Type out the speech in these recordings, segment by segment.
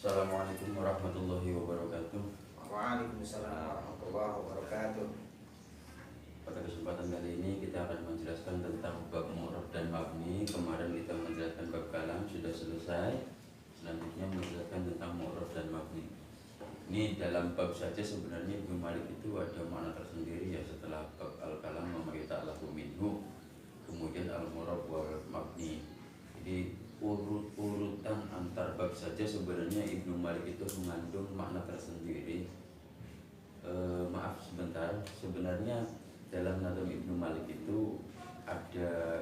Assalamualaikum warahmatullahi wabarakatuh. Waalaikumsalam warahmatullahi wabarakatuh. Pada kesempatan kali ini kita akan menjelaskan tentang bab mu'rab dan mabni. Kemarin kita menjelaskan bab kalam sudah selesai. Selanjutnya menjelaskan tentang mu'rab dan mabni. Ini dalam bab saja sebenarnya Ibnu Malik itu ada makna tersendiri ya, setelah bab al-kalam memakai ta'lafu minhu, kemudian al-mu'rab wal mabni. Jadi urutan antar bab saja sebenarnya Ibnu Malik itu mengandung makna tersendiri. Maaf sebentar, sebenarnya dalam Nadhum Ibnu Malik itu ada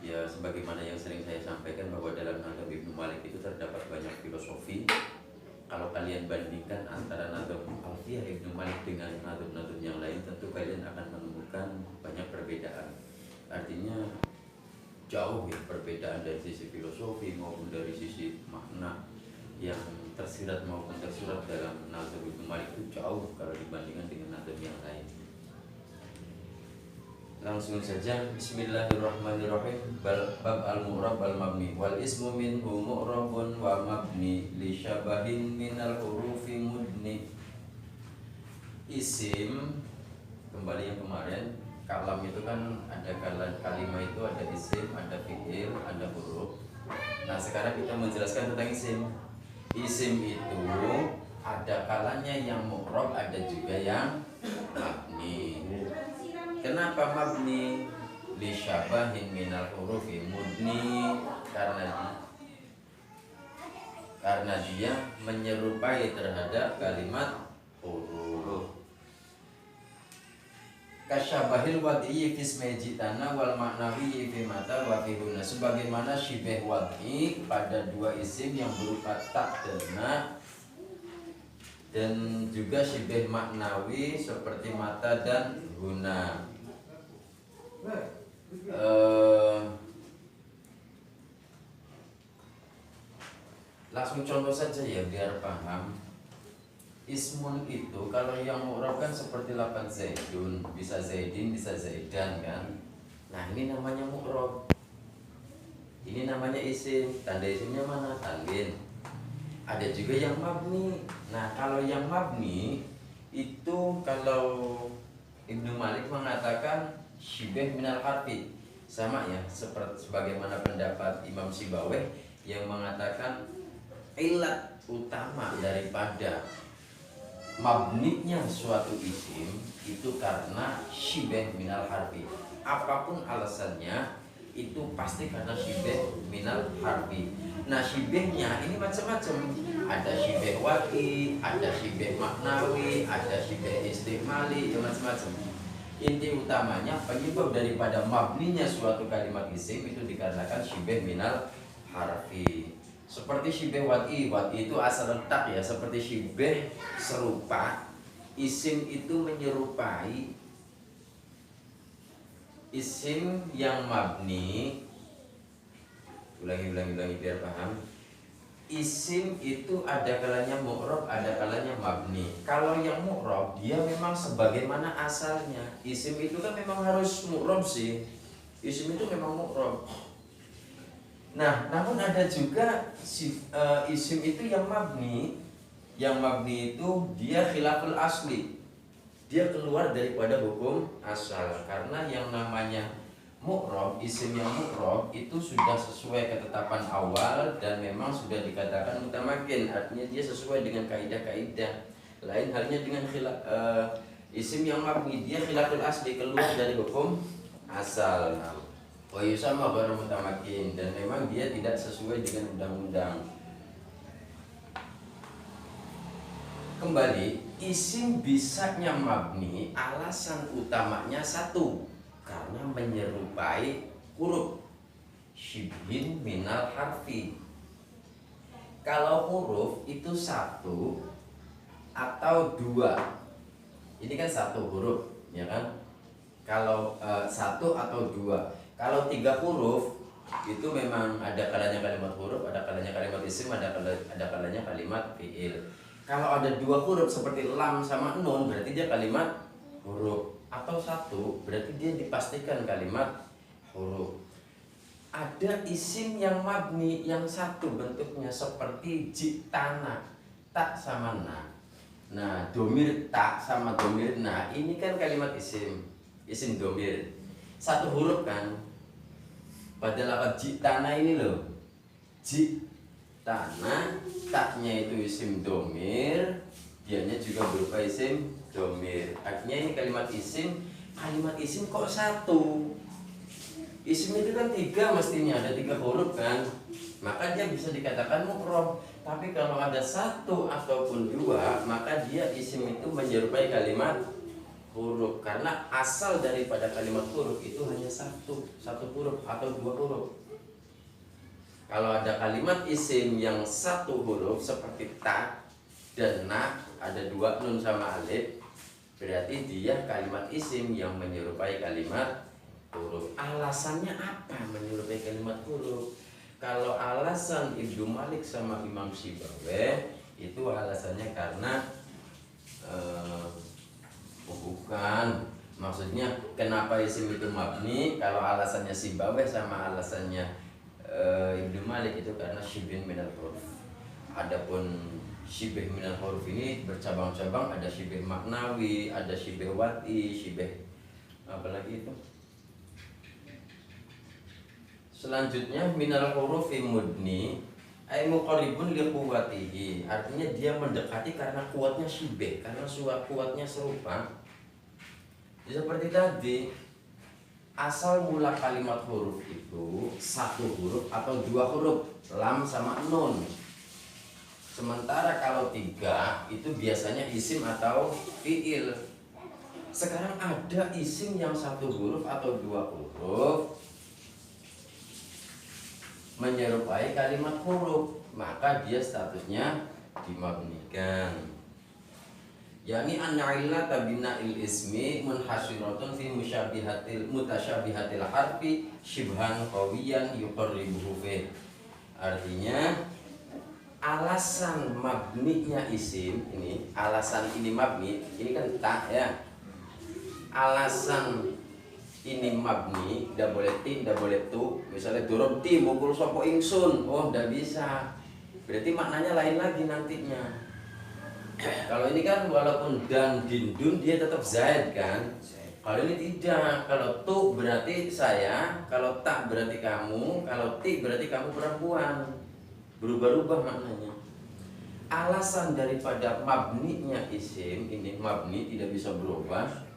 ya, sebagaimana yang sering saya sampaikan bahwa dalam Nadhum Ibnu Malik itu terdapat banyak filosofi. Kalau kalian bandingkan antara Nadhum Alfiyah Ibnu Malik dengan nadhum-nadhum yang lain, tentu kalian akan menemukan banyak perbedaan. Artinya jauh ya perbedaan dari sisi filosofi maupun dari sisi makna yang tersirat maupun tersurat dalam Nadhum Ibnu Malik itu jauh kalau dibandingkan dengan nadhum yang lain. Langsung saja, bismillahirrahmanirrahim. Bab al-mu'rab al-mabni. Wal ismu minhu mu'rabun wa mabni li syabahin minal hurufi mudni. Isim, kembali yang kemarin, kalam itu kan ada kalimah itu ada isim, ada fi'il, ada huruf. Nah sekarang kita menjelaskan tentang isim. Isim itu ada kalanya yang mu'rab, ada juga yang mabni. Kenapa mabni? Li syabahin minal hurufi mudni, karena dia menyerupai terhadap kalimat huruf. Kasyabahil wad'i fi ismi jitana wal ma'nawi fi mata wa fi huna, sebagaimana syibah wad'i pada dua isim yang berupa tak dan na, dan juga syibah maknawi seperti mata dan huna. Langsung contoh saja ya biar paham. Ismun itu kalau yang mu'rab kan seperti lapan zaidun, bisa zaidin, bisa zaidan kan. Nah ini namanya mu'rab. Ini namanya isim. Tanda isimnya mana? Tanwin. Ada juga yang mabni. Nah kalau yang mabni itu kalau Ibnu Malik mengatakan syibah minal harfi, sama ya seperti sebagaimana pendapat Imam Sibawayh yang mengatakan ilat utama daripada mabninya suatu isim itu karena syibah minal harfi. Apapun alasannya itu pasti karena syibah minal harfi. Nah syibahnya ini macam-macam. Ada syibah waqi, ada syibah maknawi, ada syibah istimali, ya macam-macam. Inti utamanya penyebab daripada mabninya suatu kalimat isim itu dikarenakan syibah minal harfi. Seperti syibah waqi, waqi itu asal letak ya, seperti syibah serupa. Isim itu menyerupai isim yang mabni. Ulangi biar paham. Isim itu ada kalanya mu'rab, ada kalanya mabni. Kalau yang mu'rab dia memang sebagaimana asalnya. Isim itu kan memang harus mu'rab sih. Isim itu memang mu'rab. Nah, namun ada juga isim itu yang mabni. Yang mabni itu dia khilaful asli. Dia keluar daripada hukum asal. Karena yang namanya mu'rab, isim yang mu'rab itu sudah sesuai ketetapan awal dan memang sudah dikatakan mutamakin, artinya dia sesuai dengan kaidah-kaidah. Lain halnya dengan isim yang mabni, dia khilaful asli, keluar dari hukum asal. Wa yusamma ghairu mutamakin, dan memang dia tidak sesuai dengan undang-undang. Kembali, isim bisanya mabni, alasan utamanya satu, karena menyerupai huruf syibhin minal harfi. Kalau huruf itu satu atau dua, ini kan satu huruf ya kan. Kalau satu atau dua, kalau tiga huruf itu memang ada kalanya kalimat huruf, ada kalanya kalimat isim, ada kalanya kalimat fi'il. Kalau ada dua huruf seperti lam sama nun, berarti dia kalimat huruf. Atau satu, berarti dia dipastikan kalimat huruf. ada isim yang mabni yang satu bentuknya seperti jitana, tak sama na. Nah, domir tak sama domir na ini kan kalimat isim domir. Satu huruf kan. Pada lafaz jitana ini loh. Jitana, taknya itu isim domir, dianya juga berupa isim domir. Artinya ini kalimat isim kok satu. Isim itu kan tiga, mestinya ada 3 huruf kan, maka dia bisa dikatakan mukrob. Tapi kalau ada 1 ataupun 2, maka dia isim itu menyerupai kalimat huruf, karena asal daripada kalimat huruf itu hanya satu huruf atau 2 huruf. Kalau ada kalimat isim yang 1 huruf seperti ta dan na, ada 2 nun sama alif, berarti dia kalimat isim yang menyerupai kalimat huruf. Alasannya apa menyerupai kalimat huruf? Kalau alasan Ibnu Malik sama Imam Sibawayh itu alasannya karena bukan, maksudnya kenapa isim itu mabni? Kalau alasannya Sibawayh sama alasannya Ibnu Malik itu karena syibhin minal huruf. Adapun syibih minal huruf ini bercabang-cabang, ada syibih maknawi, ada syibih wati, syibih apalagi itu. Selanjutnya minal hurufi mudni ay muqarribun li quwwatihi. Artinya dia mendekati karena kuatnya syibih, karena kuatnya serupa. Seperti tadi, asal mula kalimat huruf itu 1 huruf atau 2 huruf, lam sama nun. Sementara kalau 3 itu biasanya isim atau fiil. Sekarang ada isim yang 1 huruf atau 2 huruf menyerupai kalimat huruf, maka dia statusnya dimabnikan. Yani anna illata bina'il ismi munhasiratun fi mutasyabihatil harfi shibhan qawiyan yuqarribuhu fi. Artinya alasan mabninya isim ini, alasan ini mabni, ini kan tak ya. Alasan ini mabni, tidak boleh ti, tidak boleh tu. Misalnya durub ti, mukul sopo ingsun, oh tidak bisa. Berarti maknanya lain lagi nantinya. Kalau ini kan walaupun dan dindun dia tetap zaid kan. Kalau ini tidak. Kalau tu berarti saya, kalau tak berarti kamu, kalau ti berarti kamu perempuan. Berubah-ubah maknanya. Alasan daripada mabninya isim ini mabni tidak bisa berubah.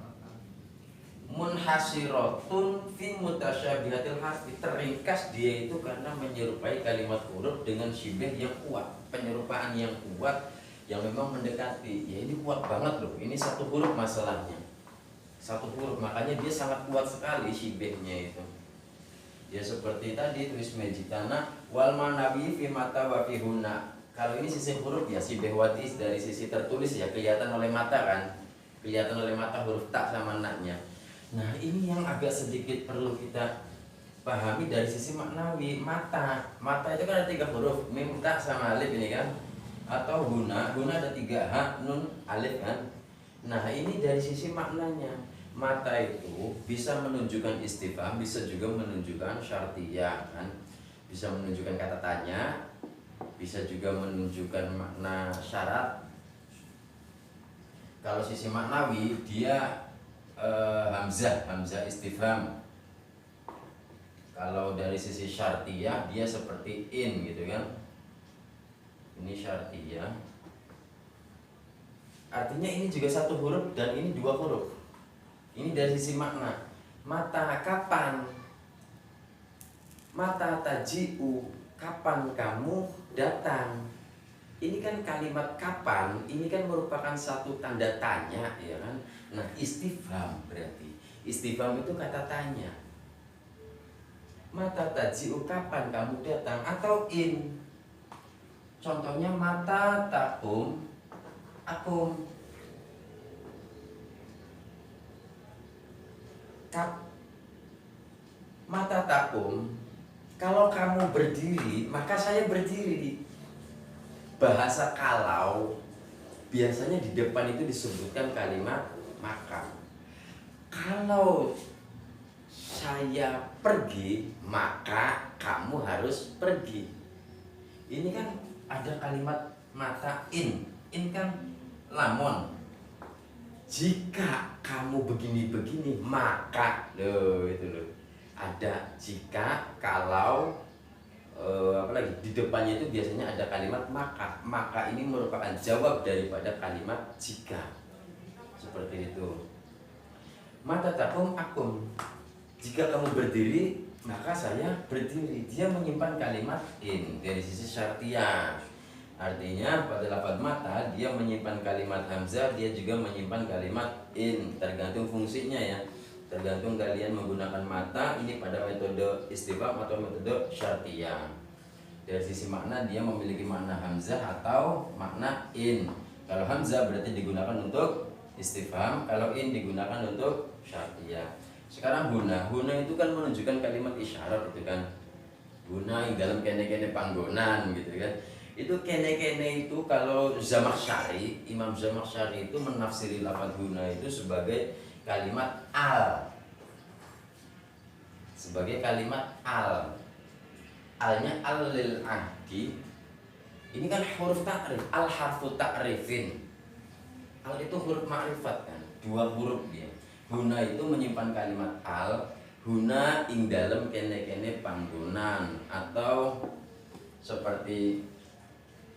Munhasiratun fi mutasyabihatil harfi, teringkas dia itu karena menyerupai kalimat huruf dengan syibah yang kuat, penyerupaan yang kuat yang memang mendekati. Ya ini kuat banget loh. Ini 1 huruf masalahnya. 1 huruf, makanya dia sangat kuat sekali syibahnya itu. Ya seperti tadi tulis mejitana wal manabi fi mata wa fi hunna. Kalau ini sisi huruf ya syibah watis, dari sisi tertulis ya kelihatan oleh mata kan. Kelihatan oleh mata huruf tak sama naknya. Nah ini yang agak sedikit perlu kita pahami dari sisi maknawi. Mata itu kan ada 3 huruf, mim ta sama alif ini kan, atau guna ada 3 ha nun alif kan. Nah ini dari sisi maknanya, mata itu bisa menunjukkan istifham, bisa juga menunjukkan syartiyah kan, bisa menunjukkan kata tanya, bisa juga menunjukkan makna syarat. Kalau sisi maknawi dia hamzah istifham. Kalau dari sisi syartiyah dia seperti in gitu kan. Ini syartiyah. Artinya ini juga 1 huruf dan ini 2 huruf. Ini dari sisi makna. Mata kapan? Mata taji'u, kapan kamu datang? Ini kan kalimat kapan, ini kan merupakan satu tanda tanya ya kan. Nah istifham berarti, istifham itu kata tanya. Mata taji'u, kapan kamu datang, atau in. Contohnya mata takum akum. Mata takum, kalau kamu berdiri maka saya berdiri. Bahasa kalau biasanya di depan itu disebutkan kalimat maka. Kalau saya pergi, maka kamu harus pergi. Ini kan ada kalimat mata in kan lamun. Jika kamu begini-begini, maka loh itu loh. Ada jika, kalau, apalagi di depannya itu biasanya ada kalimat maka. Maka ini merupakan jawab daripada kalimat jika. Seperti itu. Mata takum akum. Jika kamu berdiri, maka saya berdiri. Dia menyimpan kalimat in dari sisi syartiyah. Artinya pada lafaz mata dia menyimpan kalimat hamzah, dia juga menyimpan kalimat in. Tergantung fungsinya ya. Tergantung kalian menggunakan mata ini pada metode istifham atau metode syartiyah. Dari sisi makna dia memiliki makna hamzah atau makna in. Kalau hamzah berarti digunakan untuk istifham, kalau in digunakan untuk syartiyah. Sekarang huna itu kan menunjukkan kalimat isyarat itu kan. Huna yang dalam kene-kene panggonan gitu kan. Itu kene-kene itu kalau Zamakhsyari, Imam Zamakhsyari itu menafsiri lafaz huna itu sebagai kalimat al. Sebagai kalimat al. Alnya al lil ahdi. Ini kan huruf ta'rif, al harfu ta'rifin. Al itu huruf ma'rifat kan, dua huruf dia. Huna itu menyimpan kalimat al, huna ing dalem kene-kene panggonan, atau seperti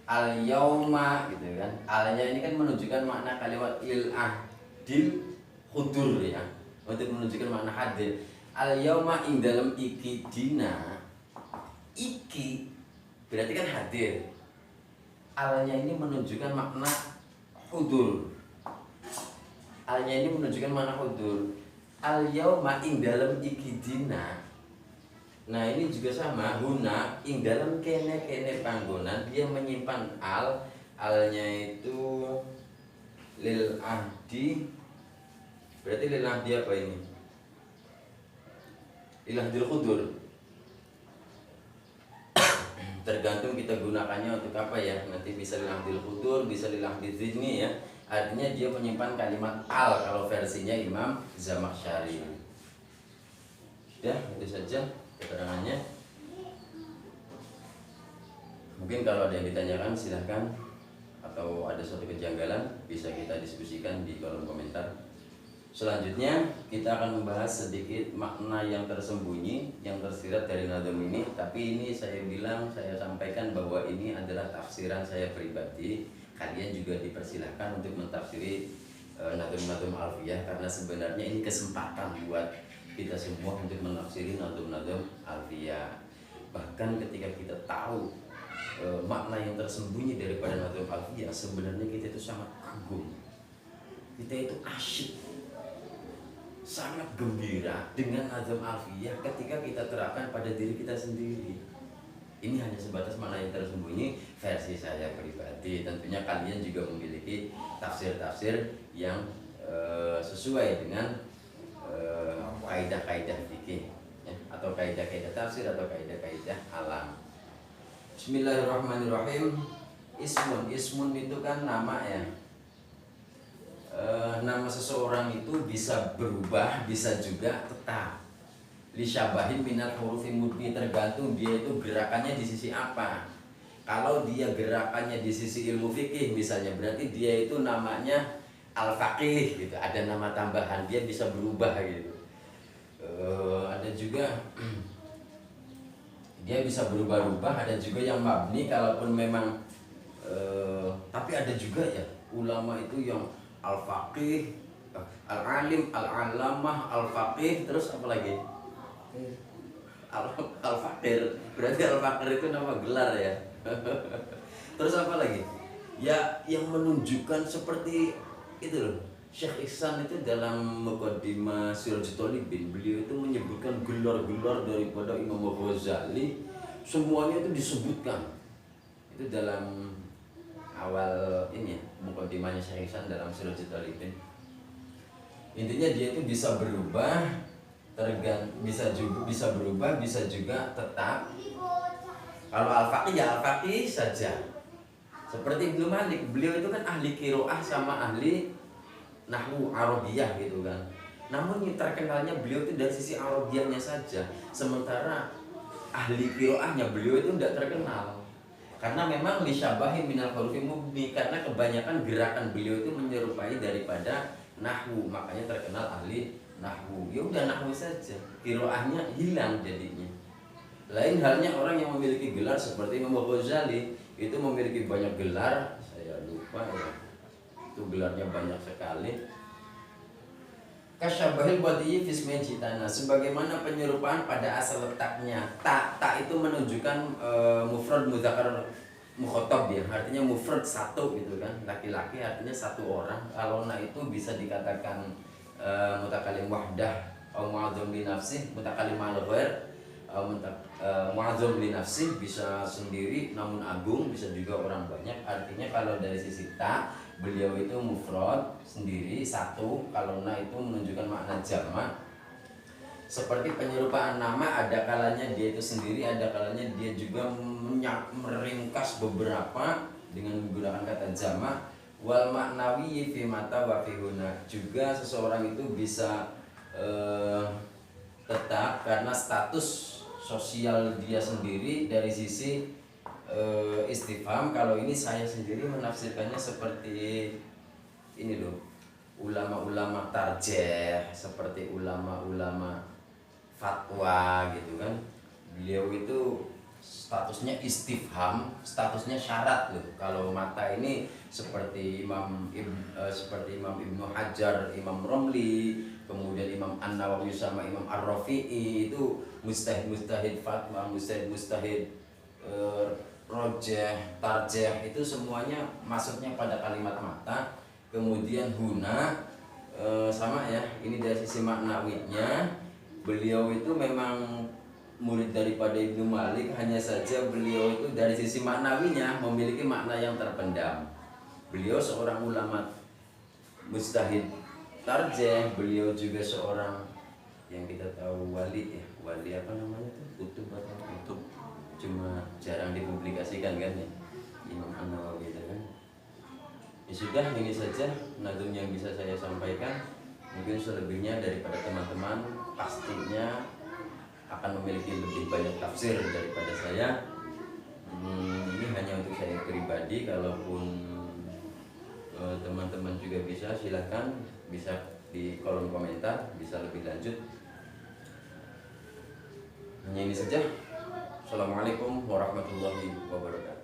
al yauma gitu kan. Alnya ini kan menunjukkan makna kalimat il ahdil hudur ya, untuk menunjukkan makna hadir. Al yauma ing dalem iki dina, iki berarti kan hadir. Alnya ini menunjukkan makna hudur. Alnya ini menunjukkan makna hudur. Al yauma ing dalem iki dina. Nah ini juga sama, huna ing dalem kene-kene panggonan dia menyimpan al. Alnya itu lil ahdi. Berarti lil ahdi apa ini? Lil ahdil hudur. Tergantung kita gunakannya untuk apa ya. Nanti bisa lil ahdil hudur, bisa lil ahdil zidni ya. Artinya dia menyimpan kalimat al kalau versinya Imam Zamakhsyari. Sudah, itu saja keterangannya. Mungkin kalau ada yang ditanyakan silahkan, atau ada suatu kejanggalan bisa kita diskusikan di kolom komentar. Selanjutnya kita akan membahas sedikit makna yang tersembunyi yang tersirat dari nazm ini. Tapi ini saya sampaikan bahwa ini adalah tafsiran saya pribadi. Kalian juga dipersilahkan untuk mentafsiri nazm-nazm alfiyah, karena sebenarnya ini kesempatan buat kita semua untuk menafsiri nazm-nazm alfiyah. Bahkan ketika kita tahu makna yang tersembunyi daripada nazm alfiyah, sebenarnya kita itu sangat kagum, kita itu asyik, sangat gembira dengan nazm alfiyah ketika kita terapkan pada diri kita sendiri. Ini hanya sebatas makna yang tersembunyi versi saya pribadi. Tentunya kalian juga memiliki tafsir-tafsir yang sesuai dengan kaidah-kaidah fikih ya, atau kaidah-kaidah tafsir atau kaidah-kaidah alam. Bismillahirrahmanirrahim. Ismun itu kan nama ya. Nama seseorang itu bisa berubah, bisa juga tetap. Lisyabahin minal hurufin mudni, tergantung dia itu gerakannya di sisi apa. Kalau dia gerakannya di sisi ilmu fikih misalnya, berarti dia itu namanya al-faqih gitu. Ada nama tambahan, dia bisa berubah gitu. Ada juga dia bisa berubah-ubah. Ada juga yang mabni, kalaupun memang tapi ada juga ya ulama itu yang al-faqih, al-alim, al-alamah, al-faqih, terus apa lagi? Al-Fakir. Berarti Al-Fakir itu nama gelar ya. Terus apa lagi? Ya yang menunjukkan seperti itu loh. Syekh Ihsan itu dalam Muqaddimah Sirajul Talibin, beliau itu menyebutkan gelar-gelar daripada Imam Ghazali, semuanya itu disebutkan. Itu dalam awal ini ya, Muqaddimahnya Syekh Ihsan dalam Sirajul Talibin. Intinya dia itu bisa berubah, bisa berubah, bisa juga tetap. Kalau al-faqih ya al-faqih saja. Seperti Ibnu Malik, beliau itu kan ahli qiraah sama ahli nahwu arabiyah gitu kan. namun yang terkenalnya beliau itu dari sisi Arabiahnya saja, sementara ahli qiraahnya beliau itu tidak terkenal. Karena memang lisyabahi minal hurufi mubni, karena kebanyakan gerakan beliau itu menyerupai daripada nahwu, makanya terkenal ahli nahwu. Ya udah nahwu saja, qiraahnya hilang jadinya. Lain halnya orang yang memiliki gelar seperti Imam Ghazali, itu memiliki banyak gelar, saya lupa ya, itu gelarnya banyak sekali. Kasyabahil wadiyyi fismi jitana, sebagaimana penyerupaan pada asal letaknya. Tak itu menunjukkan mufrad mudzakkar mukhatab ya, artinya mufrad satu gitu kan, laki-laki artinya satu orang. Kalau na itu bisa dikatakan mutakalim wahdah atau mu'adzam li nafsih, mutakalim al ghair, mu'adzam li nafsih, bisa sendiri namun agung, bisa juga orang banyak. Artinya kalau dari sisi ta, beliau itu mufrad sendiri satu, kalau na itu menunjukkan makna jamak. Seperti penyerupaan nama, ada kalanya dia itu sendiri, ada kalanya dia juga meringkas beberapa dengan menggunakan kata jamak. Wal maknawi fi mata wa fi huna, juga seseorang itu bisa tetap karena status sosial dia sendiri dari sisi istifham. Kalau ini saya sendiri menafsirkannya seperti ini loh, ulama-ulama tarjih, seperti ulama-ulama fatwa gitu kan. Beliau itu statusnya istifham, statusnya syarat loh. Kalau mata ini seperti Imam Ibnu Hajar, Imam Romli, kemudian Imam An-Nawawi sama Imam Ar-Rafi'i, itu mustahid fatwa, mustahid rojeh, tarjeh, itu semuanya maksudnya pada kalimat mata. Kemudian huna sama ya, ini dari sisi maknawinya. Beliau itu memang murid daripada Ibnu Malik, hanya saja beliau itu dari sisi maknawinya memiliki makna yang terpendam. Beliau seorang ulama mustahid tarjeh, beliau juga seorang yang kita tahu wali ya, wali apa namanya tuh, kutub atau kutub, cuma jarang dipublikasikan kan ya, Imam An-Nawawi itu kan. Ya sudah, ini saja nazm yang bisa saya sampaikan. Mungkin selebihnya daripada teman-teman pastinya akan memiliki lebih banyak tafsir daripada saya. Ini hanya untuk saya pribadi. Kalaupun teman-teman juga bisa, silahkan, bisa di kolom komentar, bisa lebih lanjut. Hanya ini saja. Assalamualaikum warahmatullahi wabarakatuh.